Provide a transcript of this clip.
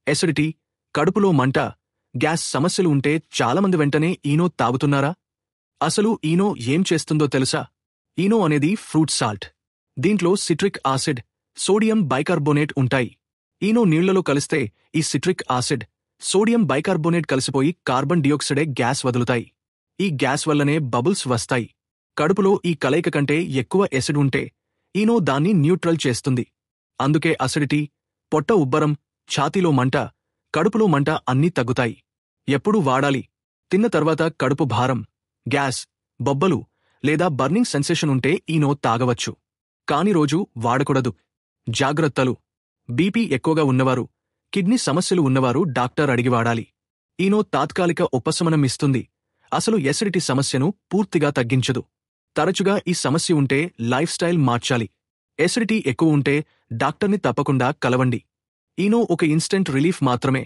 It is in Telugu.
ఎసిడిటీ, కడుపులో మంట, గ్యాస్ సమస్యలు ఉంటే చాలామంది వెంటనే ఈనో తాగుతున్నారా? అసలు ఈనో ఏం చేస్తుందో తెలుసా? ఈనో అనేది ఫ్రూట్ సాల్ట్. దీంట్లో సిట్రిక్ ఆసిడ్, సోడియం బైకార్బోనేట్ ఉంటాయి. ఈనో నీళ్లలో కలిస్తే ఈ సిట్రిక్ ఆసిడ్, సోడియం బైకార్బోనేట్ కలిసిపోయి కార్బన్ డయాక్సైడ్ గ్యాస్ వదులుతాయి. ఈ గ్యాస్ వల్లనే బబుల్స్ వస్తాయి. కడుపులో ఈ కలయిక కంటే ఎక్కువ ఎసిడ్ ఉంటే ఈనో దాన్ని న్యూట్రల్ చేస్తుంది. అందుకే అసిడిటీ, పొట్ట ఉబ్బరం, ఛాతీలో మంట, కడుపులో మంట అన్నీ తగ్గుతాయి. ఎప్పుడు వాడాలి? తిన్న తర్వాత కడుపు భారం, గ్యాస్, బొబ్బలు లేదా బర్నింగ్ సెన్సేషన్ ఉంటే ఈనో తాగవచ్చు. కాని రోజు వాడకూడదు. జాగ్రత్తలు: బీపీ ఎక్కువగా ఉన్నవారు, కిడ్నీ సమస్యలు ఉన్నవారు డాక్టర్ అడిగి వాడాలి. ఈనో తాత్కాలిక ఉపశమనం ఇస్తుంది, అసలు ఎసిడిటీ సమస్యను పూర్తిగా తగ్గించదు. తరచుగా ఈ సమస్య ఉంటే లైఫ్ స్టైల్ మార్చాలి. ఎసిడిటీ ఎక్కువ ఉంటే డాక్టర్ని తప్పకుండా కలవండి. ఈనో ఒక ఇన్స్టెంట్ రిలీఫ్ మాత్రమే.